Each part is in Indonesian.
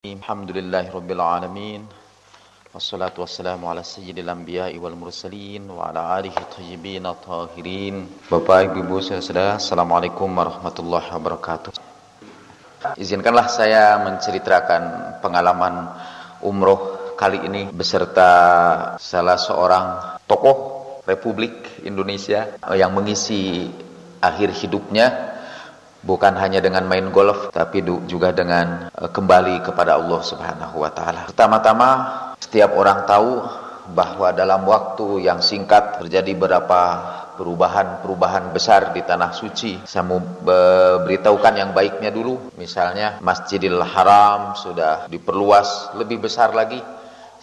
Alhamdulillahirabbil alamin. Wassalatu wassalamu ala sayyidil anbiya'i wal mursalin wa ala alihi thayyibin tahirin. Bapak Ibu saudara, assalamualaikum warahmatullahi wabarakatuh. Izinkanlah saya menceritakan pengalaman umroh kali ini beserta salah seorang tokoh Republik Indonesia yang mengisi akhir hidupnya bukan hanya dengan main golf, tapi juga dengan kembali kepada Allah Subhanahu wa Ta'ala. Pertama-tama, setiap orang tahu bahwa dalam waktu yang singkat terjadi beberapa perubahan besar di tanah suci. Saya mau beritahukan yang baiknya dulu. Misalnya Masjidil Haram sudah diperluas lebih besar lagi,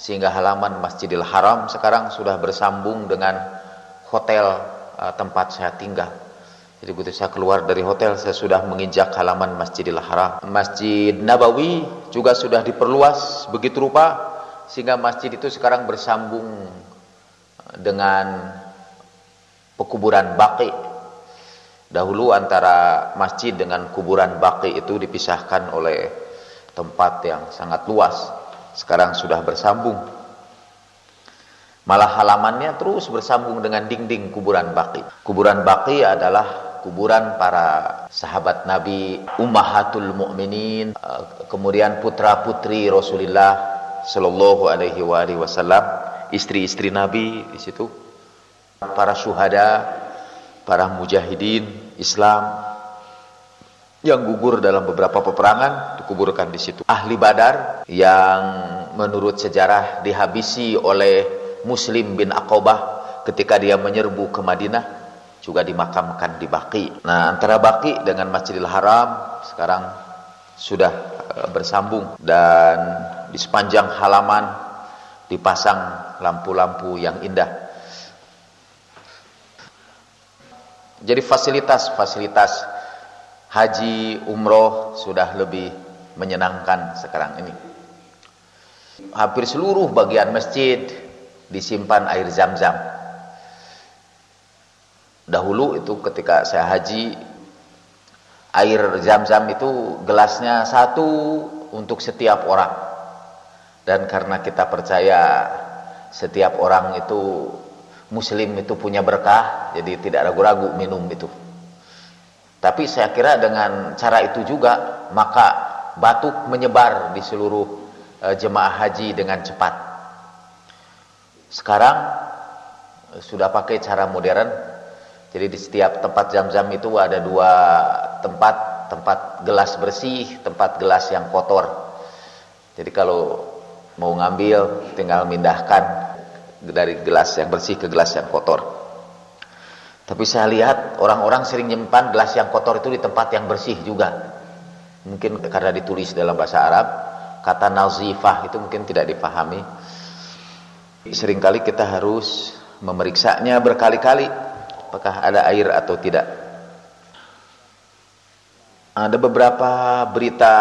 sehingga halaman Masjidil Haram sekarang sudah bersambung dengan hotel tempat saya tinggal. Jadi begitu saya keluar dari hotel, saya sudah menginjak halaman Masjidil Haram. Masjid Nabawi juga sudah diperluas begitu rupa, sehingga masjid itu sekarang bersambung dengan pekuburan Baqi. Dahulu antara masjid dengan kuburan Baqi itu dipisahkan oleh tempat yang sangat luas. Sekarang sudah bersambung. Malah halamannya terus bersambung dengan dinding kuburan Baqi. Kuburan Baqi adalah kuburan para sahabat Nabi, ummahatul mukminin, kemudian putra-putri Rasulullah sallallahu alaihi wasallam, istri-istri Nabi di situ, para syuhada, para mujahidin Islam yang gugur dalam beberapa peperangan dikuburkan di situ. Ahli Badar yang menurut sejarah dihabisi oleh Muslim bin Aqabah ketika dia menyerbu ke Madinah, juga dimakamkan di Baqi. Nah, antara Baqi dengan Masjidil Haram sekarang sudah bersambung, dan di sepanjang halaman dipasang lampu-lampu yang indah. Jadi fasilitas haji umroh sudah lebih menyenangkan sekarang ini. Hampir seluruh bagian masjid disimpan air Zam-Zam. Dahulu itu ketika saya haji, air Zam-Zam itu gelasnya satu untuk setiap orang. Dan karena kita percaya setiap orang itu muslim itu punya berkah, jadi tidak ragu-ragu minum itu. Tapi saya kira dengan cara itu juga maka batuk menyebar di seluruh jemaah haji dengan cepat. Sekarang sudah pakai cara modern. Jadi di setiap tempat Zam-Zam itu ada dua tempat gelas bersih, tempat gelas yang kotor. Jadi kalau mau ngambil tinggal mindahkan dari gelas yang bersih ke gelas yang kotor. Tapi saya lihat orang-orang sering nyimpan gelas yang kotor itu di tempat yang bersih juga. Mungkin karena ditulis dalam bahasa Arab, kata nazifah itu mungkin tidak dipahami. Seringkali kita harus memeriksanya berkali-kali apakah ada air atau tidak. Ada beberapa berita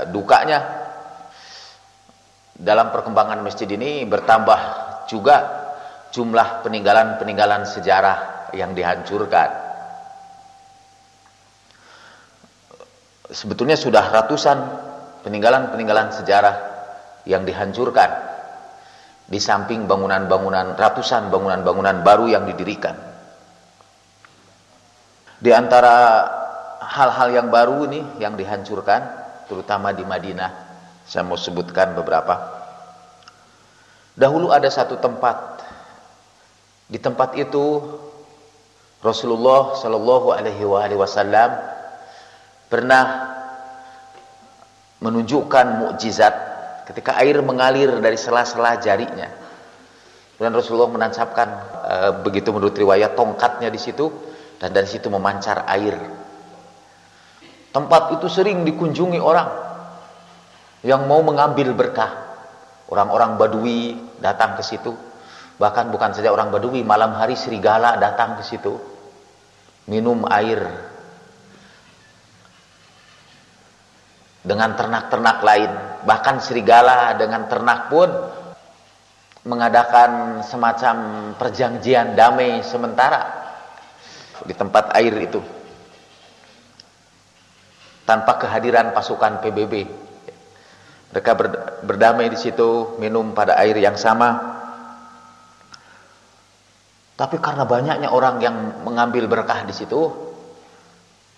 dukanya dalam perkembangan masjid ini. Bertambah juga jumlah peninggalan sejarah yang dihancurkan. Sebetulnya sudah ratusan peninggalan sejarah yang dihancurkan, di samping ratusan bangunan-bangunan baru yang didirikan. Di antara hal-hal yang baru ini yang dihancurkan, terutama di Madinah, saya mau sebutkan beberapa. Dahulu ada satu tempat. Di tempat itu Rasulullah sallallahu alaihi wasallam pernah menunjukkan mukjizat ketika air mengalir dari sela-sela jarinya. Dan Rasulullah menancapkan begitu menurut riwayat tongkatnya di situ, dan dari situ memancar air. Tempat itu sering dikunjungi orang yang mau mengambil berkah. Orang-orang Badui datang ke situ. Bahkan bukan saja orang Badui, malam hari serigala datang ke situ minum air dengan ternak-ternak lain. Bahkan serigala dengan ternak pun mengadakan semacam perjanjian damai sementara di tempat air itu. tanpa kehadiran pasukan PBB. Mereka berdamai di situ, minum pada air yang sama. Tapi karena banyaknya orang yang mengambil berkah di situ,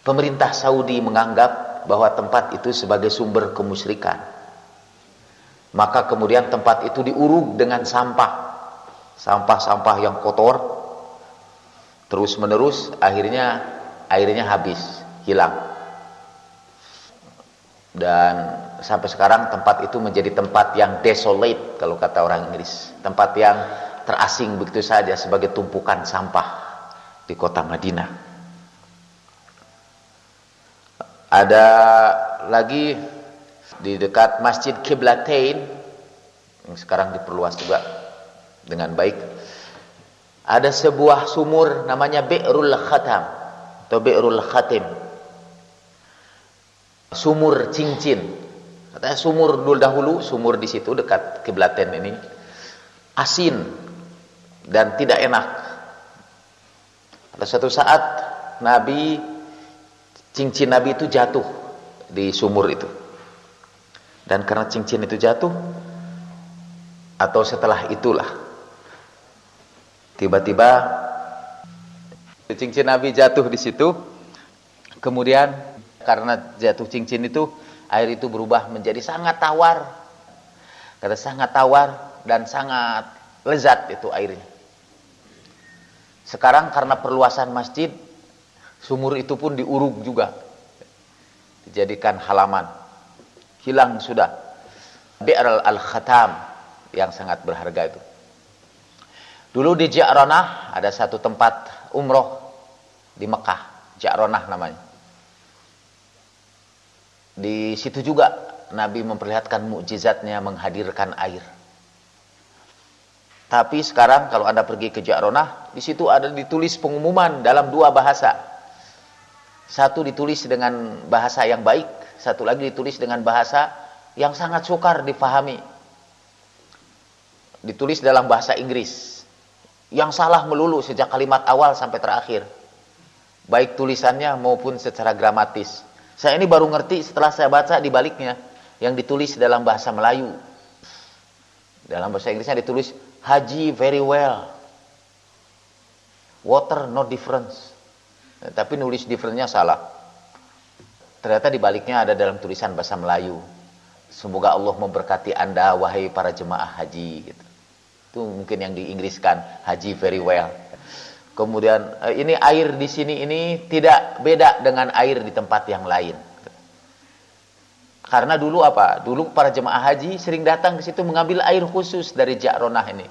pemerintah Saudi menganggap bahwa tempat itu sebagai sumber kemusyrikan. Maka kemudian tempat itu diuruk dengan sampah-sampah yang kotor, terus menerus, akhirnya airnya habis, hilang. Dan sampai sekarang tempat itu menjadi tempat yang desolate, kalau kata orang Inggris, tempat yang terasing begitu saja sebagai tumpukan sampah di kota Madinah. Ada lagi di dekat Masjid Qiblatain yang sekarang diperluas juga dengan baik, ada sebuah sumur namanya Bi'rul Khatam atau Bi'rul Khatim, sumur cincin. Katanya sumur dulu dahulu, sumur di situ dekat Qiblatain ini asin dan tidak enak. Pada suatu saat cincin Nabi itu jatuh di sumur itu. Dan karena cincin itu jatuh, atau setelah itulah, tiba-tiba cincin Nabi jatuh di situ. Kemudian karena jatuh cincin itu, air itu berubah menjadi sangat tawar. Kata sangat tawar dan sangat lezat itu airnya. Sekarang karena perluasan masjid, sumur itu pun diuruk juga, dijadikan halaman. Hilang sudah Bi'r al-Khatam yang sangat berharga itu. Dulu di Ja'ranah ada satu tempat umroh di Mekah, Ja'ranah namanya. Di situ juga Nabi memperlihatkan mukjizatnya menghadirkan air. Tapi sekarang kalau Anda pergi ke Ja'ranah, di situ ada ditulis pengumuman dalam dua bahasa. Satu ditulis dengan bahasa yang baik, satu lagi ditulis dengan bahasa yang sangat sukar difahami. Ditulis dalam bahasa Inggris, yang salah melulu sejak kalimat awal sampai terakhir, baik tulisannya maupun secara gramatis. Saya ini baru ngerti setelah saya baca di baliknya yang ditulis dalam bahasa Melayu. Dalam bahasa Inggrisnya ditulis Haji very well, water no difference. Tapi nulis difference-nya salah. Ternyata di baliknya ada dalam tulisan bahasa Melayu, semoga Allah memberkati Anda wahai para jemaah haji, gitu. Itu mungkin yang diinggriskan, Haji very well. Kemudian ini air di sini ini tidak beda dengan air di tempat yang lain. Karena dulu apa? Dulu para jemaah haji sering datang ke situ mengambil air khusus dari Ja'ranah ini.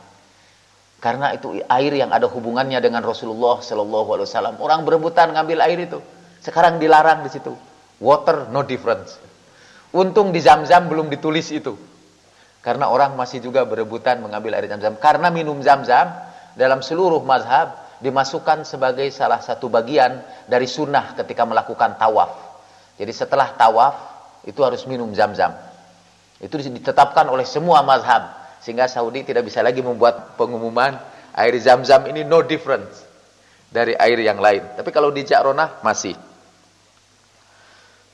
Karena itu air yang ada hubungannya dengan Rasulullah Sallallahu Alaihi Wasallam. Orang berebutan ngambil air itu. Sekarang dilarang di situ. Water no difference. Untung di Zam-Zam belum ditulis itu. Karena orang masih juga berebutan mengambil air Zam-Zam. Karena minum Zam-Zam dalam seluruh mazhab dimasukkan sebagai salah satu bagian dari sunnah ketika melakukan tawaf. Jadi setelah tawaf itu harus minum Zam-Zam. Itu ditetapkan oleh semua mazhab. Sehingga Saudi tidak bisa lagi membuat pengumuman air Zam-Zam ini no difference dari air yang lain. Tapi kalau di Ja'ranah masih.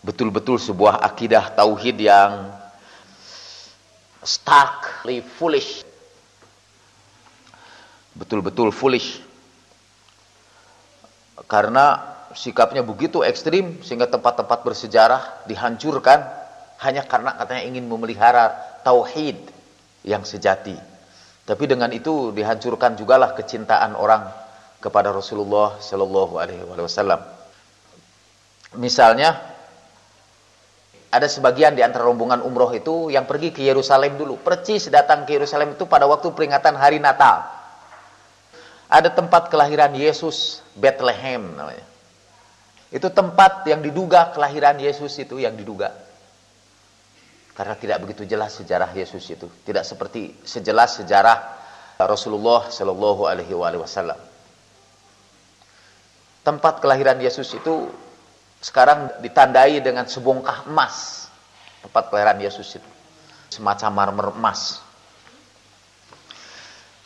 Betul-betul sebuah akidah tauhid yang starkly foolish. Betul-betul foolish. Karena sikapnya begitu ekstrim sehingga tempat-tempat bersejarah dihancurkan hanya karena katanya ingin memelihara tauhid yang sejati. Tapi dengan itu dihancurkan jugalah kecintaan orang kepada Rasulullah Sallallahu Alaihi Wasallam. Misalnya ada sebagian di antara rombongan umroh itu yang pergi ke Yerusalem dulu, percis datang ke Yerusalem itu pada waktu peringatan hari Natal. Ada tempat kelahiran Yesus, Bethlehem namanya. Itu tempat yang diduga kelahiran Yesus itu yang diduga. Karena tidak begitu jelas sejarah Yesus itu, tidak seperti sejelas sejarah Rasulullah Sallallahu Alaihi Wasallam. Tempat kelahiran Yesus itu sekarang ditandai dengan sebongkah emas. Tempat kelahiran Yesus itu semacam marmer emas.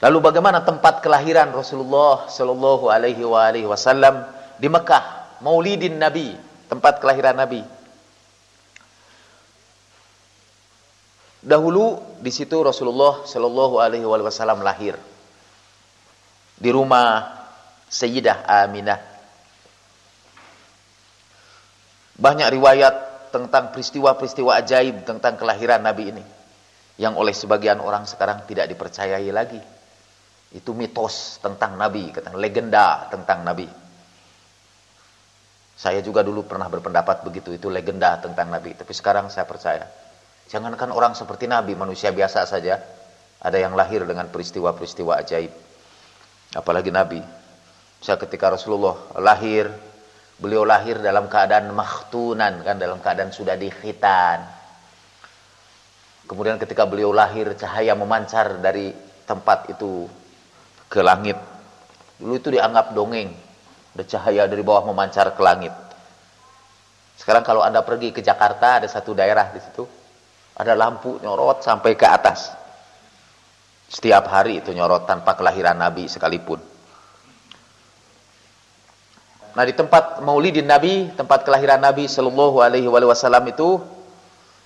Lalu bagaimana tempat kelahiran Rasulullah Sallallahu Alaihi Wasallam di Mekah, Maulidin Nabi, tempat kelahiran Nabi. Dahulu di situ Rasulullah Shallallahu Alaihi Wasallam lahir di rumah Sayyidah Aminah. Banyak riwayat tentang peristiwa-peristiwa ajaib tentang kelahiran Nabi ini, yang oleh sebagian orang sekarang tidak dipercayai lagi. Itu mitos tentang Nabi, legenda tentang Nabi. Saya juga dulu pernah berpendapat begitu, itu legenda tentang Nabi. Tapi sekarang saya percaya. Jangankan orang seperti Nabi, manusia biasa saja ada yang lahir dengan peristiwa-peristiwa ajaib. Apalagi Nabi. Saya ketika Rasulullah lahir, beliau lahir dalam keadaan makhtunan, kan, dalam keadaan sudah dikhitan. Kemudian ketika beliau lahir, cahaya memancar dari tempat itu ke langit. Dulu itu dianggap dongeng, ada cahaya dari bawah memancar ke langit. Sekarang kalau Anda pergi ke Jakarta, ada satu daerah di situ, ada lampu nyorot sampai ke atas. Setiap hari itu nyorot tanpa kelahiran Nabi sekalipun. Nah, di tempat Maulidin Nabi, tempat kelahiran Nabi Shallallahu Alaihi Wasallam itu,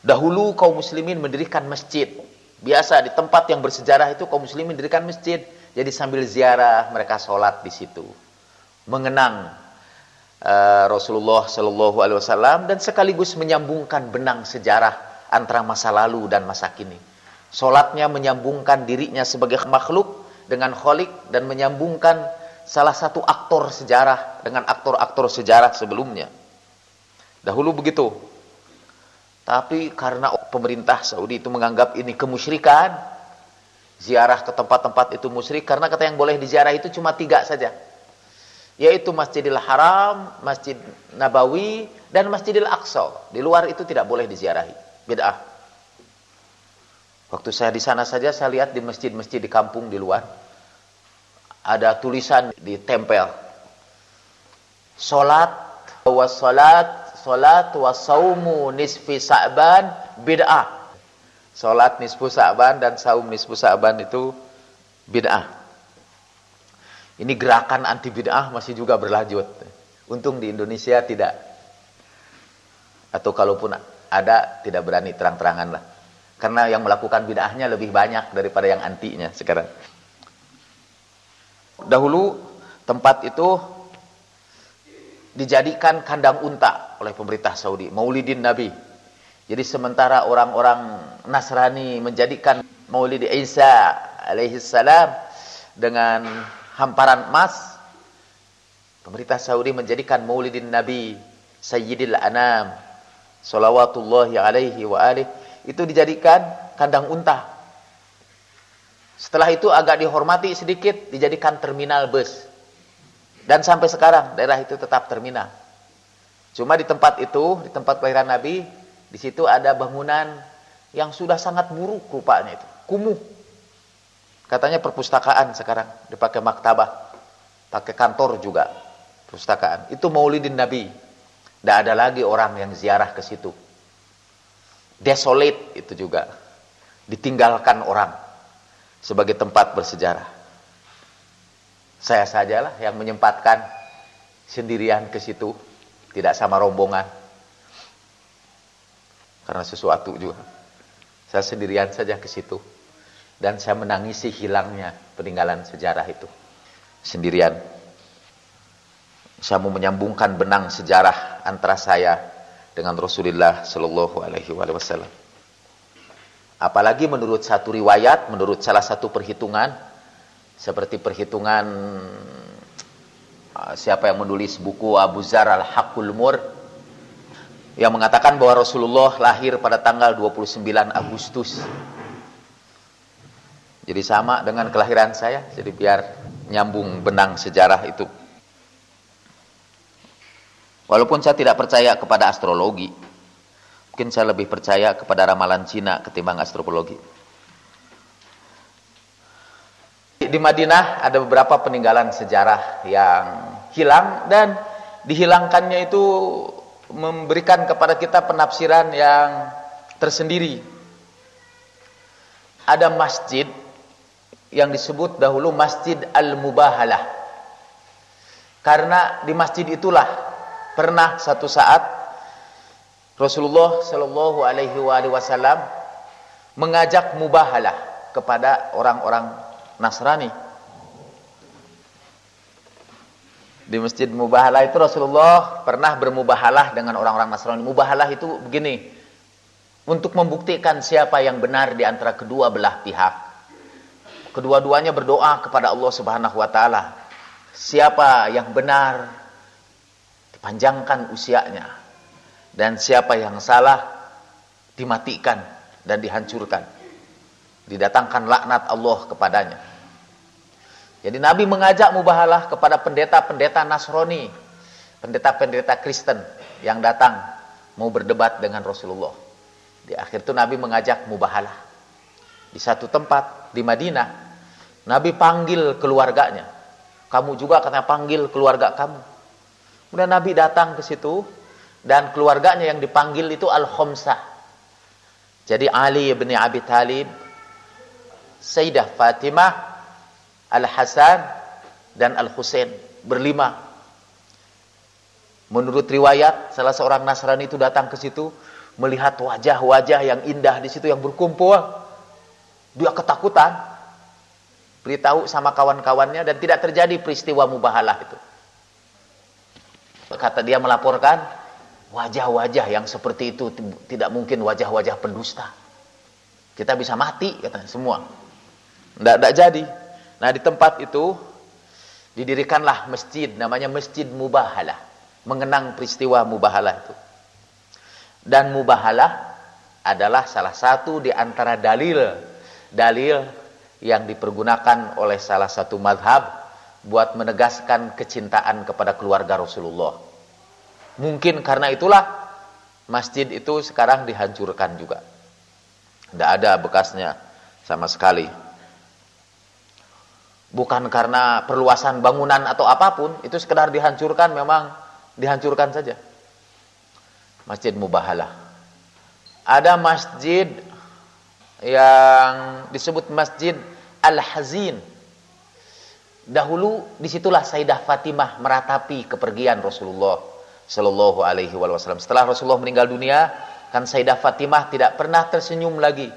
dahulu kaum muslimin mendirikan masjid. Biasa di tempat yang bersejarah itu kaum muslimin mendirikan masjid. Jadi sambil ziarah mereka sholat di situ, mengenang Rasulullah Shallallahu Alaihi Wasallam dan sekaligus menyambungkan benang sejarah antara masa lalu dan masa kini. Sholatnya menyambungkan dirinya sebagai makhluk dengan Khalik dan menyambungkan salah satu aktor sejarah dengan aktor-aktor sejarah sebelumnya. Dahulu begitu. Tapi karena pemerintah Saudi itu menganggap ini kemusyrikan, ziarah ke tempat-tempat itu musyrik, karena kata yang boleh diziarah itu cuma 3 saja, yaitu Masjidil Haram, Masjid Nabawi, dan Masjidil Aqsa. Di luar itu tidak boleh diziarahi, bid'ah. Waktu saya di sana saja, saya lihat di masjid-masjid di kampung di luar ada tulisan ditempel, salat wa saumu nisfi Sa'ban bid'ah. Salat nisfu Sa'ban dan saum nisfu Sa'ban itu bid'ah. Ini gerakan anti bid'ah masih juga berlanjut. Untung di Indonesia tidak. Atau kalaupun ada, tidak berani terang-terangan lah. Karena yang melakukan bid'ahnya lebih banyak daripada yang antinya sekarang. Dahulu tempat itu dijadikan kandang unta oleh pemerintah Saudi, Maulidin Nabi. Jadi sementara orang-orang Nasrani menjadikan Maulid Isa alaihi salam dengan hamparan emas, pemerintah Saudi menjadikan Maulidin Nabi Sayyidil Anam salawatullahi alaihi wa alihi itu dijadikan kandang unta. Setelah itu agak dihormati sedikit, dijadikan terminal bus. Dan sampai sekarang daerah itu tetap terminal. Cuma di tempat itu, di tempat kelahiran Nabi, di situ ada bangunan yang sudah sangat buruk rupanya itu, kumuh. Katanya perpustakaan sekarang, dipakai maktabah, pakai kantor juga, perpustakaan. Itu Maulidin Nabi. Tidak ada lagi orang yang ziarah ke situ. Desolate itu juga, ditinggalkan orang sebagai tempat bersejarah. Saya sajalah yang menyempatkan sendirian ke situ, tidak sama rombongan. Karena sesuatu juga. Saya sendirian saja ke situ. Dan saya menangisi hilangnya peninggalan sejarah itu. Sendirian. Saya mau menyambungkan benang sejarah antara saya dengan Rasulullah Shallallahu Alaihi Wasallam. Apalagi menurut satu riwayat, menurut salah satu perhitungan, seperti perhitungan siapa yang menulis buku Abu Zar Al-Haqqul Mur, yang mengatakan bahwa Rasulullah lahir pada tanggal 29 Agustus. Jadi sama dengan kelahiran saya, jadi biar nyambung benang sejarah itu. Walaupun saya tidak percaya kepada astrologi, mungkin saya lebih percaya kepada ramalan Cina ketimbang astrologi. Di Madinah ada beberapa peninggalan sejarah yang hilang, dan dihilangkannya itu memberikan kepada kita penafsiran yang tersendiri. Ada masjid yang disebut dahulu Masjid Al-Mubahalah, karena di masjid itulah pernah satu saat Rasulullah Shallallahu Alaihi Wasallam mengajak mubahalah kepada orang-orang Nasrani. Di Masjid Mubahalah itu Rasulullah pernah bermubahalah dengan orang-orang Nasrani. Mubahalah itu begini, untuk membuktikan siapa yang benar di antara kedua belah pihak. Kedua-duanya berdoa kepada Allah Subhanahu wa taala. Siapa yang benar dipanjangkan usianya, dan siapa yang salah dimatikan dan dihancurkan. Didatangkan laknat Allah kepadanya. Jadi Nabi mengajak mubahalah kepada pendeta-pendeta Nasrani, pendeta-pendeta Kristen yang datang mau berdebat dengan Rasulullah. Di akhir itu Nabi mengajak mubahalah. Di satu tempat di Madinah, Nabi panggil keluarganya. Kamu juga katanya panggil keluarga kamu. Kemudian Nabi datang ke situ dan keluarganya yang dipanggil itu Al-Khomsah. Jadi Ali bin Abi Thalib, Sayyidah Fatimah, Al-Hasan dan Al-Husain, berlima. Menurut riwayat, salah seorang Nasrani itu datang ke situ melihat wajah-wajah yang indah di situ yang berkumpul. Dia ketakutan, beritahu sama kawan-kawannya dan tidak terjadi peristiwa mubahalah itu. Kata dia melaporkan, wajah-wajah yang seperti itu tidak mungkin wajah-wajah pendusta. Kita bisa mati katanya semua. Tidak jadi. Nah, di tempat itu didirikanlah masjid, namanya Masjid Mubahalah, mengenang peristiwa mubahalah itu. Dan mubahalah adalah salah satu di antara dalil yang dipergunakan oleh salah satu mazhab buat menegaskan kecintaan kepada keluarga Rasulullah. Mungkin karena itulah masjid itu sekarang dihancurkan juga. Tidak ada bekasnya sama sekali. Bukan karena perluasan bangunan atau apapun, itu sekedar dihancurkan, memang dihancurkan saja. Masjid Mubahalah. Ada masjid yang disebut Masjid Al-Hazin. Dahulu disitulah Sayyidah Fatimah meratapi kepergian Rasulullah Sallallahu Alaihi Wasallam. Setelah Rasulullah meninggal dunia, kan Sayyidah Fatimah tidak pernah tersenyum lagi.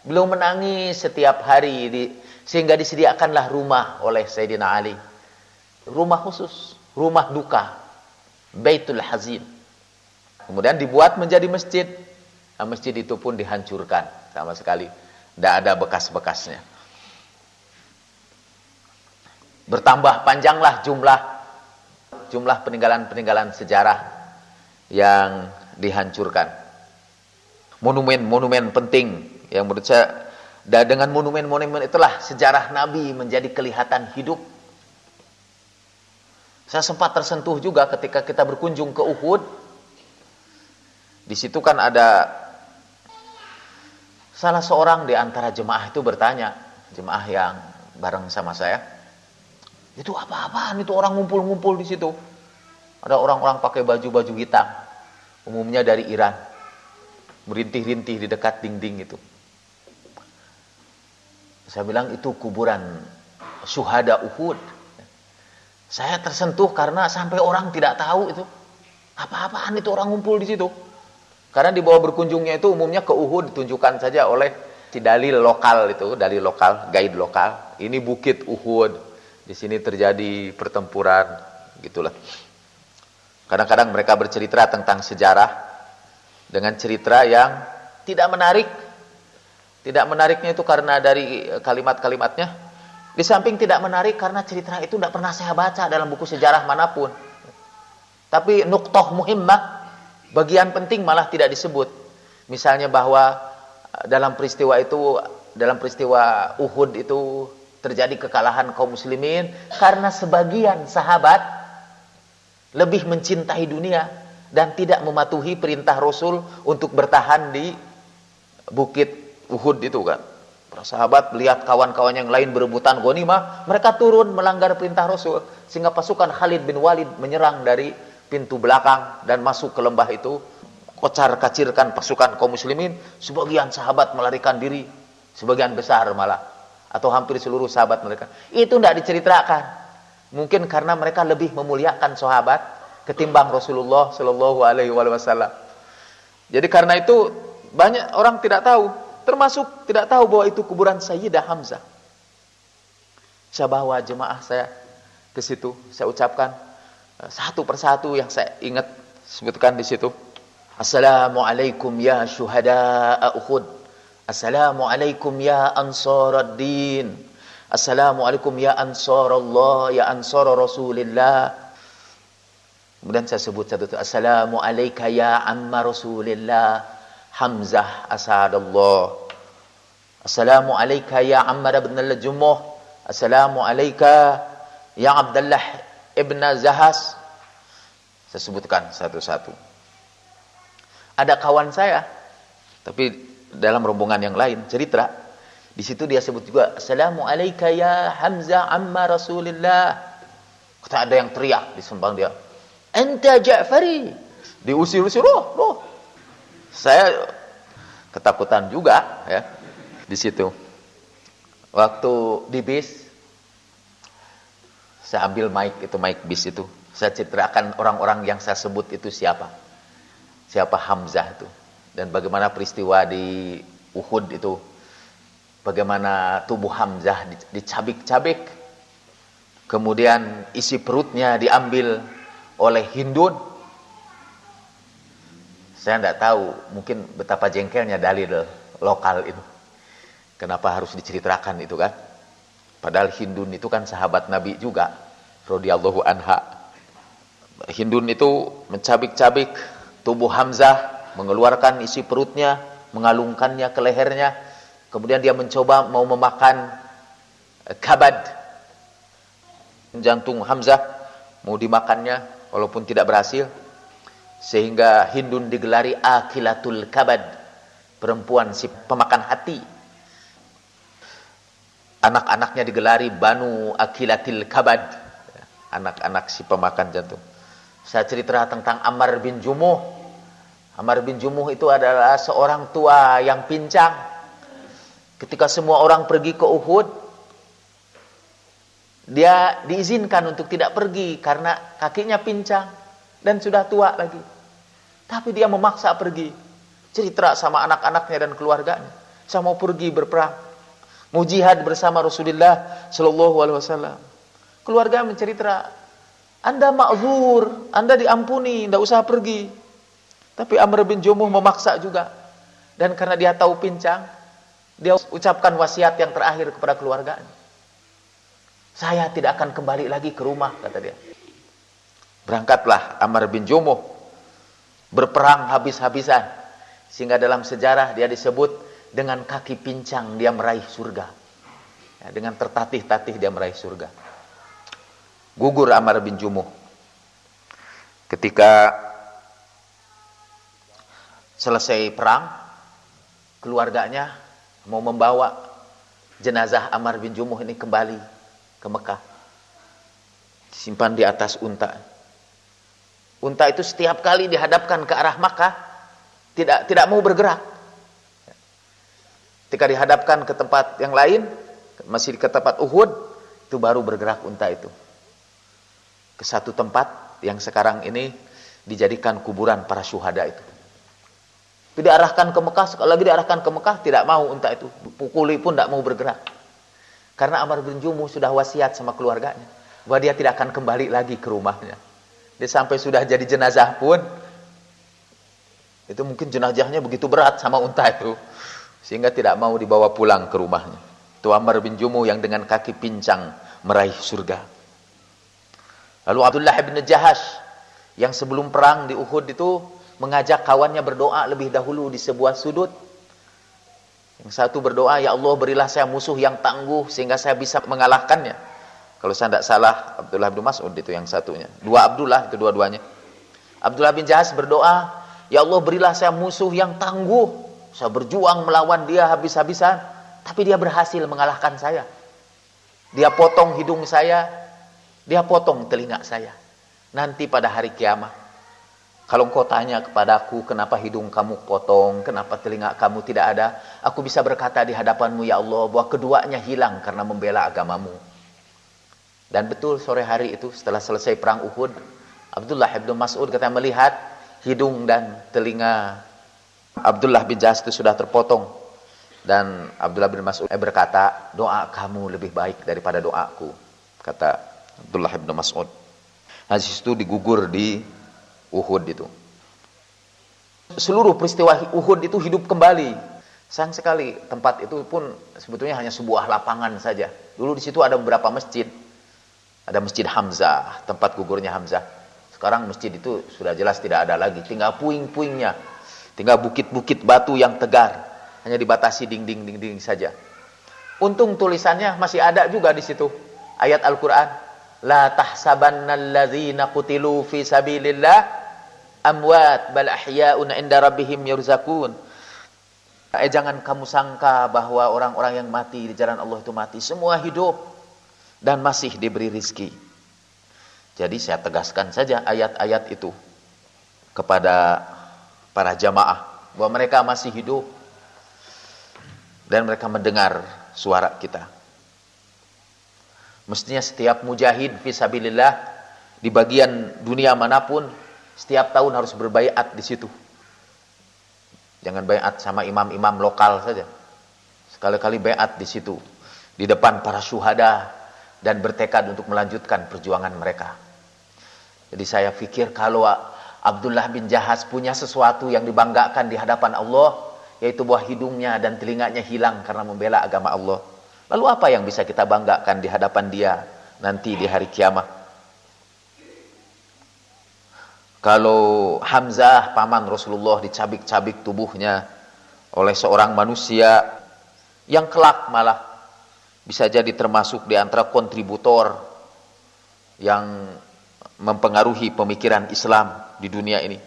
Beliau menangis setiap hari sehingga disediakanlah rumah oleh Sayyidina Ali. Rumah khusus, rumah duka, Baitul Hazin. Kemudian dibuat menjadi masjid. Nah, masjid itu pun dihancurkan sama sekali. Tidak ada bekas-bekasnya. Bertambah panjanglah jumlah peninggalan-peninggalan sejarah yang dihancurkan. Monumen-monumen penting yang menurut saya, dengan monumen-monumen itulah sejarah Nabi menjadi kelihatan hidup. Saya sempat tersentuh juga ketika kita berkunjung ke Uhud. Di situ kan ada salah seorang di antara jemaah itu bertanya, jemaah yang bareng sama saya, itu apa-apaan itu orang ngumpul-ngumpul di situ? Ada orang-orang pakai baju-baju hitam, umumnya dari Iran, merintih-rintih di dekat dinding itu. Saya bilang itu kuburan syuhada Uhud. Saya tersentuh karena sampai orang tidak tahu itu apa-apaan itu orang ngumpul di situ. Karena di bawah berkunjungnya itu umumnya ke Uhud ditunjukkan saja oleh si dalil lokal itu, dalil lokal, guide lokal. Ini bukit Uhud. Di sini terjadi pertempuran, gitulah. Kadang-kadang mereka bercerita tentang sejarah dengan cerita yang tidak menarik. Tidak menariknya itu karena dari kalimat-kalimatnya. Di samping tidak menarik karena cerita itu tidak pernah saya baca dalam buku sejarah manapun. Tapi nuqtah muhimmah, bagian penting malah tidak disebut. Misalnya bahwa dalam peristiwa Uhud itu terjadi kekalahan kaum muslimin karena sebagian sahabat lebih mencintai dunia dan tidak mematuhi perintah Rasul untuk bertahan di bukit Uhud itu kan. Para sahabat melihat kawan-kawan yang lain berebutan ghanimah, mereka turun melanggar perintah Rasul sehingga pasukan Khalid bin Walid menyerang dari pintu belakang dan masuk ke lembah itu, kocar-kacirkan pasukan kaum muslimin. Sebagian sahabat melarikan diri, sebagian besar malah atau hampir seluruh sahabat mereka. Itu tidak diceritakan. Mungkin karena mereka lebih memuliakan sahabat ketimbang Rasulullah Shallallahu Alaihi Wasallam. Jadi karena itu banyak orang tidak tahu termasuk tidak tahu bahwa itu kuburan Sayyidah Hamzah. Saya bawa jemaah saya ke situ, saya ucapkan satu persatu yang saya ingat, sebutkan di situ. Assalamualaikum ya syuhada'a Uhud. Assalamualaikum ya ansaraddin. Assalamualaikum ya ansarallah, ya ansar Rasulillah. Kemudian saya sebut satu-satu. Assalamualaikum ya amma Rasulillah Hamzah asadallah. Assalamualaikum ya Ammar ibn al-Jumuh. Assalamualaikum ya Abdullah ibn Zahas. Saya sebutkan satu-satu. Ada kawan saya, tapi dalam rombongan yang lain, cerita. Di situ dia sebut juga, Assalamualaikum ya Hamzah amma Rasulillah. Kata ada yang teriak di sembang dia, Anta Ja'fari. Diusir-usir, loh. Saya ketakutan juga ya di situ. Waktu di bis, saya ambil mic bis itu. Saya ceritakan orang-orang yang saya sebut itu siapa. Siapa Hamzah itu. Dan bagaimana peristiwa di Uhud itu. Bagaimana tubuh Hamzah dicabik-cabik. Kemudian isi perutnya diambil oleh Hindun. Saya tidak tahu, mungkin betapa jengkelnya dalil lokal itu. Kenapa harus diceritakan itu kan? Padahal Hindun itu kan sahabat Nabi juga, radhiyallahu anha. Hindun itu mencabik-cabik tubuh Hamzah, mengeluarkan isi perutnya, mengalungkannya ke lehernya. Kemudian dia mencoba mau memakan kabad, jantung Hamzah, mau dimakannya, walaupun tidak berhasil. Sehingga Hindun digelari Akilatul Kabad, perempuan si pemakan hati. Anak-anaknya digelari Banu Akilatil Kabad, anak-anak si pemakan jantung. Saya cerita tentang Ammar bin Jumuh. Ammar bin Jumuh itu adalah seorang tua yang pincang. Ketika semua orang pergi ke Uhud, dia diizinkan untuk tidak pergi karena kakinya pincang dan sudah tua lagi. Tapi dia memaksa pergi. Cerita sama anak-anaknya dan keluarganya. Saya mau pergi berperang, mau jihad bersama Rasulullah Sallallahu Alaihi Wasallam. Keluarga mencerita, Anda ma'zur, Anda diampuni, tidak usah pergi. Tapi Amr bin Jumuh memaksa juga. Dan karena dia tahu pincang, dia ucapkan wasiat yang terakhir kepada keluarganya. Saya tidak akan kembali lagi ke rumah, kata dia. Berangkatlah Amr bin Jumuh, berperang habis-habisan. Sehingga dalam sejarah dia disebut dengan kaki pincang dia meraih surga. Ya, dengan tertatih-tatih dia meraih surga. Gugur Ammar bin Jumuh. Ketika selesai perang, keluarganya mau membawa jenazah Ammar bin Jumuh ini kembali ke Mekah. Simpan di atas unta. Unta itu setiap kali dihadapkan ke arah Makkah, tidak mau bergerak. Ketika dihadapkan ke tempat yang lain, masih ke tempat Uhud, itu baru bergerak unta itu. Ke satu tempat yang sekarang ini dijadikan kuburan para syuhada itu. Itu diarahkan ke Mekah, sekali lagi diarahkan ke Mekah, tidak mau unta itu. Pukuli pun tidak mau bergerak. Karena Ammar bin Jumuh sudah wasiat sama keluarganya, bahwa dia tidak akan kembali lagi ke rumahnya. Dia sampai sudah jadi jenazah pun, itu mungkin jenazahnya begitu berat sama unta itu, sehingga tidak mau dibawa pulang ke rumahnya. Itu Ammar bin Jumuh yang dengan kaki pincang meraih surga. Lalu Abdullah bin Jahash, yang sebelum perang di Uhud itu mengajak kawannya berdoa lebih dahulu di sebuah sudut. Yang satu berdoa, Ya Allah berilah saya musuh yang tangguh sehingga saya bisa mengalahkannya. Kalau saya tidak salah, Abdullah bin Mas'ud itu yang satunya. Dua Abdullah itu dua-duanya. Abdullah bin Jahash berdoa, Ya Allah berilah saya musuh yang tangguh. Saya berjuang melawan dia habis-habisan, tapi dia berhasil mengalahkan saya. Dia potong hidung saya, dia potong telinga saya. Nanti pada hari kiamat, kalau engkau tanya kepadaku, kenapa hidung kamu potong, kenapa telinga kamu tidak ada, aku bisa berkata di hadapanmu, Ya Allah, bahwa keduanya hilang karena membela agamamu. Dan betul sore hari itu setelah selesai perang Uhud, Abdullah bin Mas'ud katanya melihat hidung dan telinga Abdullah bin Jahash itu sudah terpotong. Dan Abdullah bin Mas'ud berkata, doa kamu lebih baik daripada doaku, kata Abdullah bin Mas'ud. Nah, itu digugur di Uhud itu. Seluruh peristiwa Uhud itu hidup kembali. Sayang sekali, tempat itu pun sebetulnya hanya sebuah lapangan saja. Dulu di situ ada beberapa masjid. Ada Masjid Hamzah, tempat gugurnya Hamzah. Sekarang masjid itu sudah jelas tidak ada lagi, tinggal puing-puingnya. Tinggal bukit-bukit batu yang tegar. Hanya dibatasi dinding-dinding saja. Untung tulisannya masih ada juga di situ. Ayat Al-Qur'an, la tahsabannalladzina qutilu fi sabilillah amwat bal ahya'un 'inda rabbihim yurzaqun. Jangan kamu sangka bahwa orang-orang yang mati di jalan Allah itu mati, semua hidup dan masih diberi rizki. Jadi saya tegaskan saja ayat-ayat itu kepada para jamaah bahwa mereka masih hidup dan mereka mendengar suara kita. Mestinya setiap mujahid fisabilillah di bagian dunia manapun setiap tahun harus berbaiat di situ. Jangan baiat sama imam-imam lokal saja. Sekali-kali baiat di situ, di depan para syuhada, dan bertekad untuk melanjutkan perjuangan mereka. Jadi saya pikir kalau Abdullah bin Jahaz punya sesuatu yang dibanggakan di hadapan Allah, yaitu buah hidungnya dan telinganya hilang karena membela agama Allah. Lalu apa yang bisa kita banggakan di hadapan dia nanti di hari kiamat? Kalau Hamzah, paman Rasulullah, dicabik-cabik tubuhnya oleh seorang manusia yang kelak malah bisa jadi termasuk di antara kontributor yang mempengaruhi pemikiran Islam di dunia ini.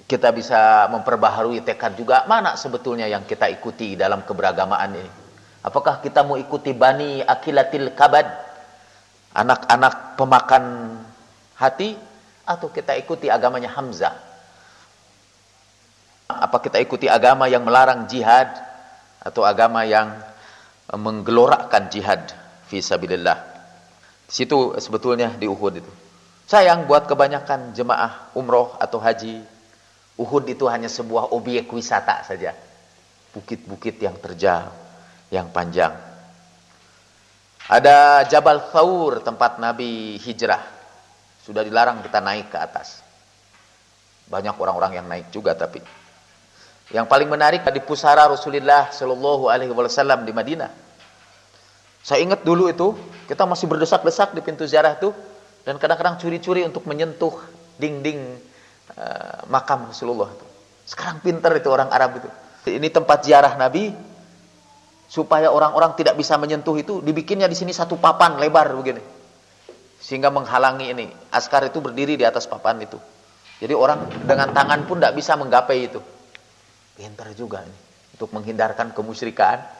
Kita bisa memperbaharui tekad juga, mana sebetulnya yang kita ikuti dalam keberagamaan ini. Apakah kita mau ikuti Bani Akilatil Kabad, anak-anak pemakan hati, atau kita ikuti agamanya Hamzah? Apa kita ikuti agama yang melarang jihad, atau agama yang menggelorakan jihad fi sabilillah? Di situ sebetulnya di Uhud itu. Sayang buat kebanyakan jemaah umroh atau haji, Uhud itu hanya sebuah objek wisata saja. Bukit-bukit yang terjal, yang panjang. Ada Jabal Thawr, tempat Nabi hijrah. Sudah dilarang kita naik ke atas. Banyak orang-orang yang naik juga tapi. Yang paling menarik di pusara Rasulullah Shallallahu Alaihi Wasallam di Madinah. Saya ingat dulu itu, kita masih berdesak-desak di pintu ziarah itu, dan kadang-kadang curi-curi untuk menyentuh dinding makam Rasulullah itu. Sekarang pintar itu orang Arab itu. Ini tempat ziarah Nabi, supaya orang-orang tidak bisa menyentuh itu, dibikinnya di sini satu papan lebar begini, sehingga menghalangi ini. Askar itu berdiri di atas papan itu. Jadi orang dengan tangan pun tidak bisa menggapai itu. Pintar juga ini untuk menghindarkan kemusyrikan.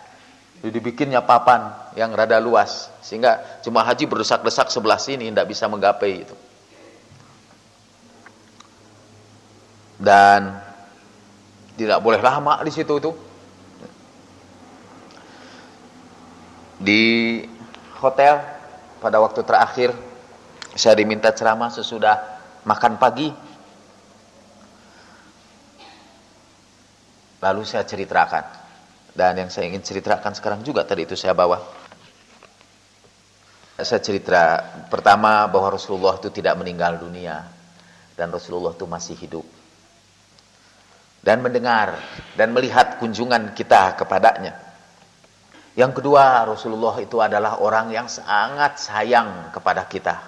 Dibikinnya papan yang rada luas, sehingga jemaah haji berdesak-desak sebelah sini tidak bisa menggapai itu. Dan tidak boleh lama di situ itu. Di hotel pada waktu terakhir saya diminta ceramah sesudah makan pagi. Lalu saya ceritakan, dan yang saya ingin ceritakan sekarang juga tadi itu saya bawa. Saya cerita pertama bahwa Rasulullah itu tidak meninggal dunia, dan Rasulullah itu masih hidup, dan mendengar dan melihat kunjungan kita kepadanya. Yang kedua, Rasulullah itu adalah orang yang sangat sayang kepada kita.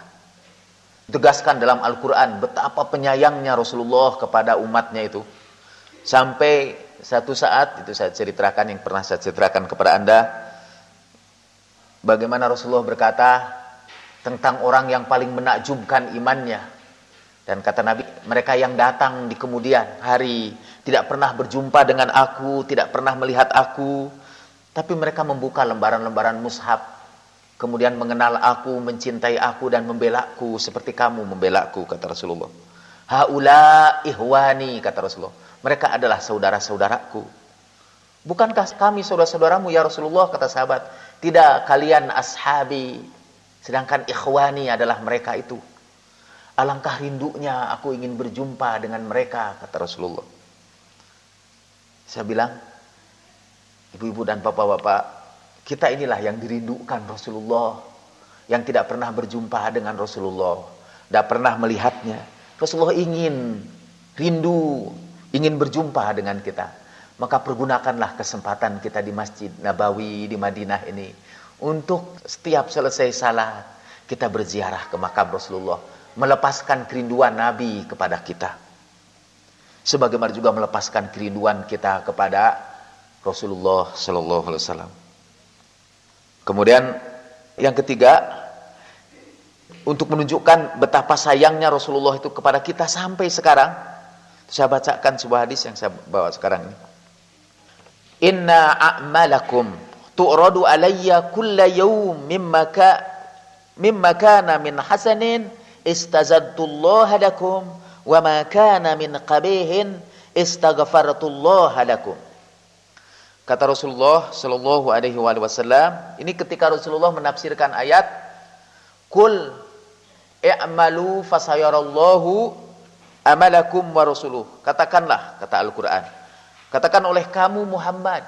Ditegaskan dalam Al-Quran betapa penyayangnya Rasulullah kepada umatnya itu. Sampai satu saat, itu saya ceritakan, yang pernah saya ceritakan kepada Anda, bagaimana Rasulullah berkata tentang orang yang paling menakjubkan imannya. Dan kata Nabi, mereka yang datang di kemudian hari tidak pernah berjumpa dengan aku, tidak pernah melihat aku, tapi mereka membuka lembaran-lembaran mushaf, kemudian mengenal aku, mencintai aku, dan membelaku seperti kamu membelaku, kata Rasulullah. Haula ihwani, kata Rasulullah. Mereka adalah saudara-saudaraku. Bukankah kami saudara-saudaramu ya Rasulullah, kata sahabat. Tidak, kalian ashabi, sedangkan ikhwani adalah mereka itu. Alangkah rindunya aku ingin berjumpa dengan mereka, kata Rasulullah. Saya bilang, Ibu-ibu dan bapak-bapak, kita inilah yang dirindukan Rasulullah, yang tidak pernah berjumpa dengan Rasulullah, tidak pernah melihatnya. Rasulullah ingin, rindu, ingin berjumpa dengan kita. Maka pergunakanlah kesempatan kita di Masjid Nabawi di Madinah ini, untuk setiap selesai salat, kita berziarah ke makam Rasulullah, melepaskan kerinduan Nabi kepada kita. Sebagaimana juga melepaskan kerinduan kita kepada Rasulullah Sallallahu Alaihi Wasallam. Kemudian yang ketiga, untuk menunjukkan betapa sayangnya Rasulullah itu kepada kita sampai sekarang, saya bacakan sebuah hadis yang saya bawa sekarang ini. Inna a'malakum tu'radu alayya kulla yawm mimma kana min hasanin istazadtullaha lakum wa ma kana min qabihin istaghfartullaha lakum. Kata Rasulullah Shallallahu Alaihi Wasallam, ini ketika Rasulullah menafsirkan ayat Kul i'malu fasayarallahu amalakum wa rasuluh. Katakanlah, kata Al-Quran, katakan oleh kamu Muhammad,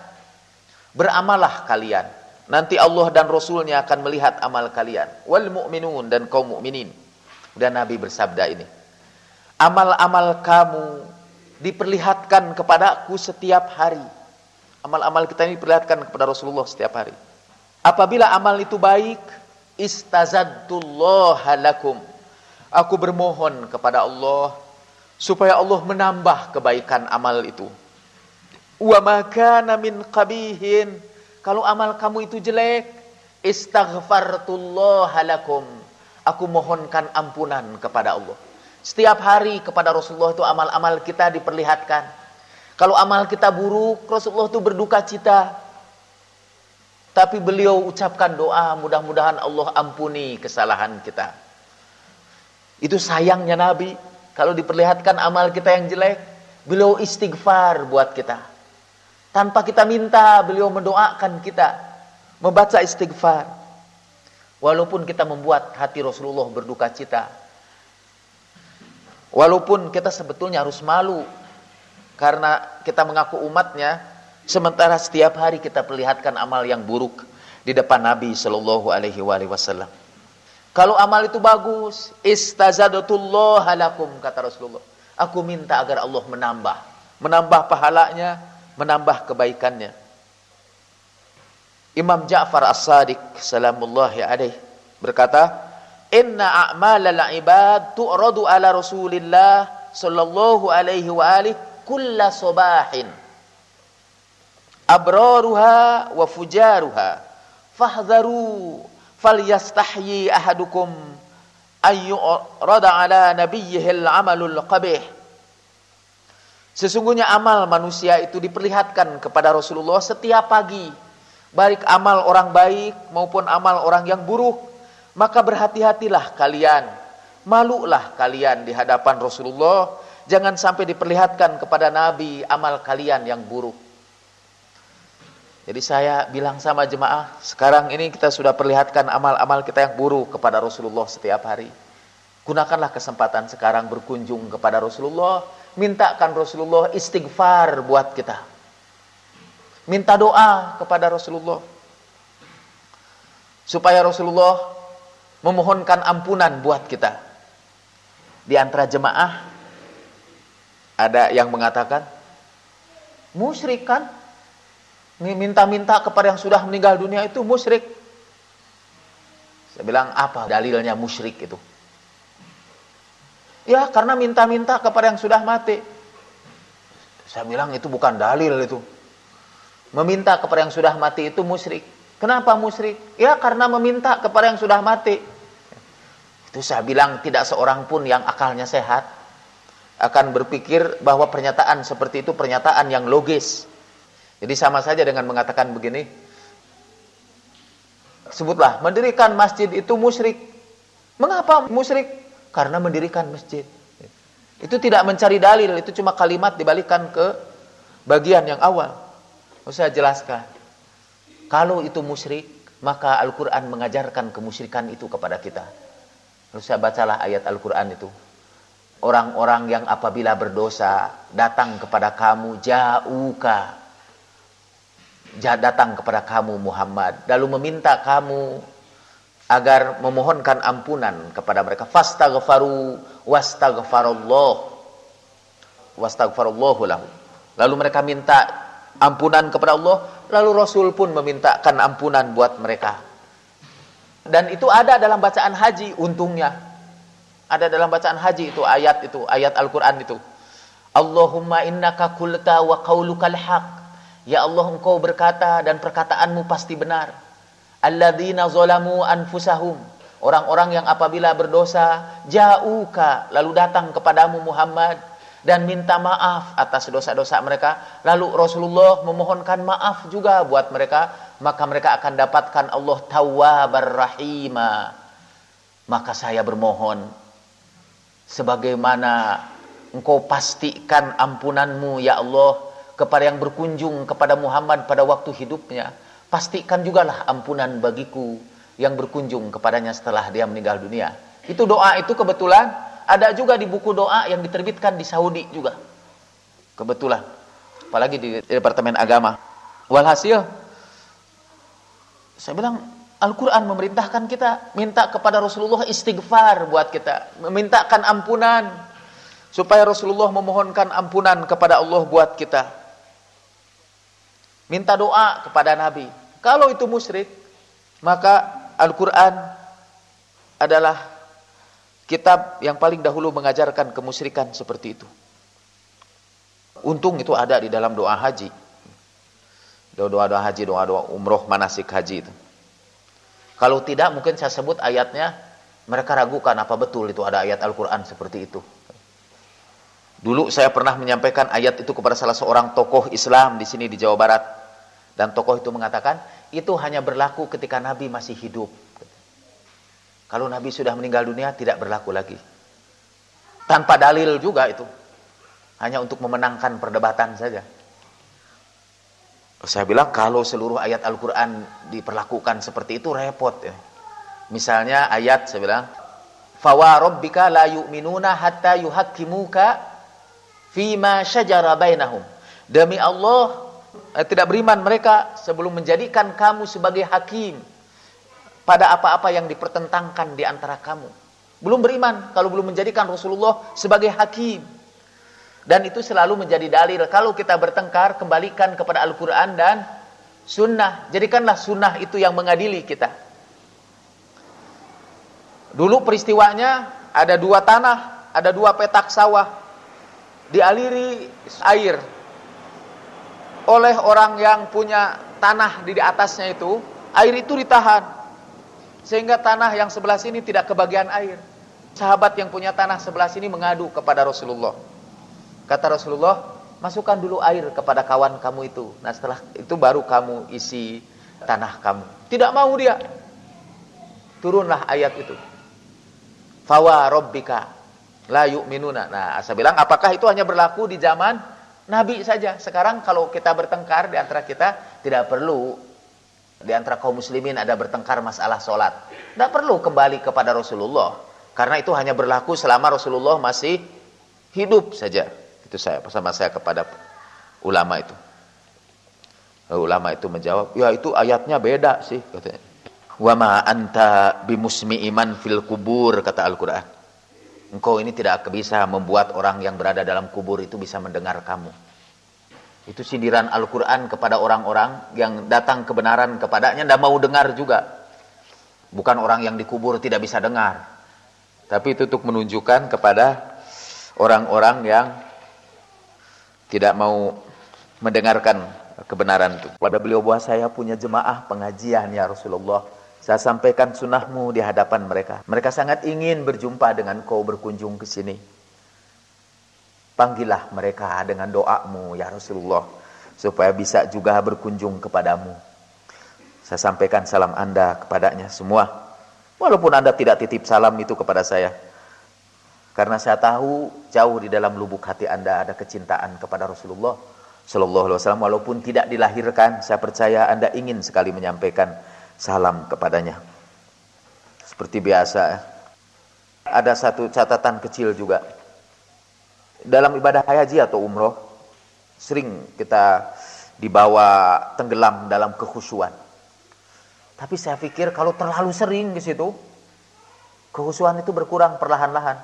beramalah kalian, nanti Allah dan Rasulnya akan melihat amal kalian. Wal mu'minun, dan kaum mukminin. Dan Nabi bersabda ini, amal-amal kamu diperlihatkan kepadaku setiap hari. Amal-amal kita ini diperlihatkan kepada Rasulullah setiap hari. Apabila amal itu baik, istazadtullaha lakum, aku bermohon kepada Allah supaya Allah menambah kebaikan amal itu. Wa ma kana min qabihin, kalau amal kamu itu jelek, istaghfartullaha lakum, aku mohonkan ampunan kepada Allah. Setiap hari kepada Rasulullah itu amal-amal kita diperlihatkan. Kalau amal kita buruk, Rasulullah itu berduka cita. Tapi beliau ucapkan doa, mudah-mudahan Allah ampuni kesalahan kita. Itu sayangnya Nabi. Kalau diperlihatkan amal kita yang jelek, beliau istighfar buat kita. Tanpa kita minta, beliau mendoakan kita, membaca istighfar. Walaupun kita membuat hati Rasulullah berduka cita. Walaupun kita sebetulnya harus malu, karena kita mengaku umatnya, sementara setiap hari kita perlihatkan amal yang buruk di depan Nabi Shallallahu Alaihi Wasallam. Kalau amal itu bagus, istazadtullaha lakum, kata Rasulullah, aku minta agar Allah menambah pahalanya, menambah kebaikannya. Imam Ja'far As-Sadiq salamullahi alaihi berkata, inna a'malal ibad tu'radu ala Rasulillah sallallahu alaihi wa alihi kulla sobahin abraruha wa fujaruha fahdharu falyastahyi ahadukum ayyurada ala nabiyyihil amalul qabih. Sesungguhnya amal manusia itu diperlihatkan kepada Rasulullah setiap pagi, baik amal orang baik maupun amal orang yang buruk. Maka berhati-hatilah kalian, malulah kalian di hadapan Rasulullah. Jangan sampai diperlihatkan kepada Nabi amal kalian yang buruk. Jadi saya bilang sama jemaah, sekarang ini kita sudah perlihatkan amal-amal kita yang buruk kepada Rasulullah setiap hari. Gunakanlah kesempatan sekarang berkunjung kepada Rasulullah, mintakan Rasulullah istighfar buat kita. Minta doa kepada Rasulullah, supaya Rasulullah memohonkan ampunan buat kita. Di antara jemaah ada yang mengatakan, musyrik kan? Minta-minta kepada yang sudah meninggal dunia itu musyrik. Saya bilang, apa dalilnya musyrik itu? Ya, karena minta-minta kepada yang sudah mati. Saya bilang, itu bukan dalil itu. Meminta kepada yang sudah mati itu musyrik. Kenapa musyrik? Ya, karena meminta kepada yang sudah mati. Itu saya bilang, tidak seorang pun yang akalnya sehat akan berpikir bahwa pernyataan seperti itu pernyataan yang logis. Jadi sama saja dengan mengatakan begini, sebutlah mendirikan masjid itu musyrik. Mengapa musyrik? Karena mendirikan masjid. Itu tidak mencari dalil, itu cuma kalimat dibalikan ke bagian yang awal. Saya jelaskan, kalau itu musyrik, maka Al-Quran mengajarkan kemusyrikan itu kepada kita. Lalu saya bacalah ayat Al-Quran itu. Orang-orang yang apabila berdosa datang kepada kamu, ja'uka, datang kepada kamu Muhammad, lalu meminta kamu agar memohonkan ampunan kepada mereka. Fastaghfaru wastaghfarallahu lahu. Lalu mereka minta ampunan kepada Allah, lalu Rasul pun memintakan ampunan buat mereka. Dan itu ada dalam bacaan haji, untungnya. Ada dalam bacaan haji itu, ayat Al-Qur'an itu. Allahumma innaka qulta wa qaulukal haq. Ya Allah, engkau berkata dan perkataanmu pasti benar. Alladzina zalamu anfusahum. Orang-orang yang apabila berdosa, ja'uka, lalu datang kepadamu Muhammad dan minta maaf atas dosa-dosa mereka. Lalu Rasulullah memohonkan maaf juga buat mereka, maka mereka akan dapatkan Allah Tawwabar Rahima. Maka saya bermohon, sebagaimana engkau pastikan ampunanmu ya Allah kepada yang berkunjung kepada Muhammad pada waktu hidupnya, pastikan jugalah ampunan bagiku yang berkunjung kepadanya setelah dia meninggal dunia. Itu doa itu kebetulan ada juga di buku doa yang diterbitkan di Saudi juga. Kebetulan. Apalagi di Departemen Agama. Walhasil, saya bilang Al-Quran memerintahkan kita minta kepada Rasulullah istighfar buat kita. Memintakan ampunan. Supaya Rasulullah memohonkan ampunan kepada Allah buat kita. Minta doa kepada Nabi. Kalau itu musyrik, maka Al-Quran adalah kitab yang paling dahulu mengajarkan kemusyrikan seperti itu. Untung itu ada di dalam doa haji. Doa-doa haji, doa-doa umroh, manasik haji itu. Kalau tidak, mungkin saya sebut ayatnya, mereka ragukan apa betul itu ada ayat Al-Quran seperti itu. Dulu saya pernah menyampaikan ayat itu kepada salah seorang tokoh Islam di sini di Jawa Barat. Dan tokoh itu mengatakan, itu hanya berlaku ketika Nabi masih hidup. Kalau Nabi sudah meninggal dunia, tidak berlaku lagi. Tanpa dalil juga itu. Hanya untuk memenangkan perdebatan saja. Saya bilang, kalau seluruh ayat Al-Quran diperlakukan seperti itu, repot ya. Misalnya ayat, saya bilang, Fawa rabbika la yu'minuna hatta yuhakkimuka fima syajara bainahum. Demi Allah, tidak beriman mereka sebelum menjadikan kamu sebagai hakim pada apa-apa yang dipertentangkan di antara kamu. Belum beriman kalau belum menjadikan Rasulullah sebagai hakim. Dan itu selalu menjadi dalil. Kalau kita bertengkar, kembalikan kepada Al-Quran dan sunnah. Jadikanlah sunnah itu yang mengadili kita. Dulu peristiwanya, ada dua tanah, ada dua petak sawah, dialiri air oleh orang yang punya tanah di atasnya itu. Air itu ditahan sehingga tanah yang sebelah sini tidak kebagian air. Sahabat yang punya tanah sebelah sini mengadu kepada Rasulullah. Kata Rasulullah, masukkan dulu air kepada kawan kamu itu. Nah setelah itu baru kamu isi tanah kamu. Tidak mau dia. Turunlah ayat itu. Fawa rabbika la yu'minuna. Nah saya bilang, apakah itu hanya berlaku di zaman Nabi saja? Sekarang kalau kita bertengkar di antara kita, tidak perlu di antara kaum muslimin ada bertengkar masalah sholat, tidak perlu kembali kepada Rasulullah, karena itu hanya berlaku selama Rasulullah masih hidup saja. Itu sama saya kepada ulama itu. Ulama itu menjawab, ya itu ayatnya beda sih katanya. Wa ma anta bimusmi iman fil kubur, kata Al-Quran. Engkau ini tidak bisa membuat orang yang berada dalam kubur itu bisa mendengar kamu. Itu sindiran Al-Quran kepada orang-orang yang datang kebenaran kepadanya, tidak mau dengar juga. Bukan orang yang dikubur tidak bisa dengar, tapi itu untuk menunjukkan kepada orang-orang yang tidak mau mendengarkan kebenaran itu. Pada beliau, bahwa saya punya jemaah pengajian ya Rasulullah, saya sampaikan sunnahmu di hadapan mereka. Mereka sangat ingin berjumpa dengan kau, berkunjung ke sini. Panggillah mereka dengan doamu ya Rasulullah, supaya bisa juga berkunjung kepadamu. Saya sampaikan salam Anda kepadanya semua. Walaupun Anda tidak titip salam itu kepada saya, karena saya tahu jauh di dalam lubuk hati Anda ada kecintaan kepada Rasulullah Sallallahu Alaihi Wasallam. Walaupun tidak dilahirkan, saya percaya Anda ingin sekali menyampaikan salam kepadanya. Seperti biasa, ada satu catatan kecil juga. Dalam ibadah haji atau umroh, sering kita dibawa tenggelam dalam kekhusyuan. Tapi saya pikir kalau terlalu sering ke situ, kekhusyuan itu berkurang perlahan-lahan,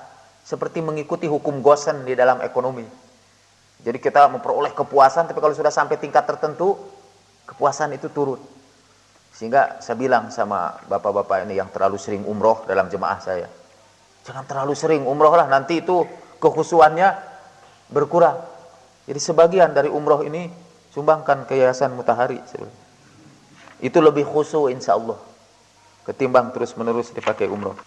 seperti mengikuti hukum Gosen di dalam ekonomi. Jadi kita memperoleh kepuasan, tapi kalau sudah sampai tingkat tertentu, kepuasan itu turun. Sehingga saya bilang sama bapak-bapak ini yang terlalu sering umroh dalam jemaah saya, jangan terlalu sering umroh lah, nanti itu kekhusyuannya berkurang. Jadi sebagian dari umroh ini sumbangkan ke Yayasan Mutahari. Itu lebih khusyuk insya Allah ketimbang terus menerus dipakai umroh.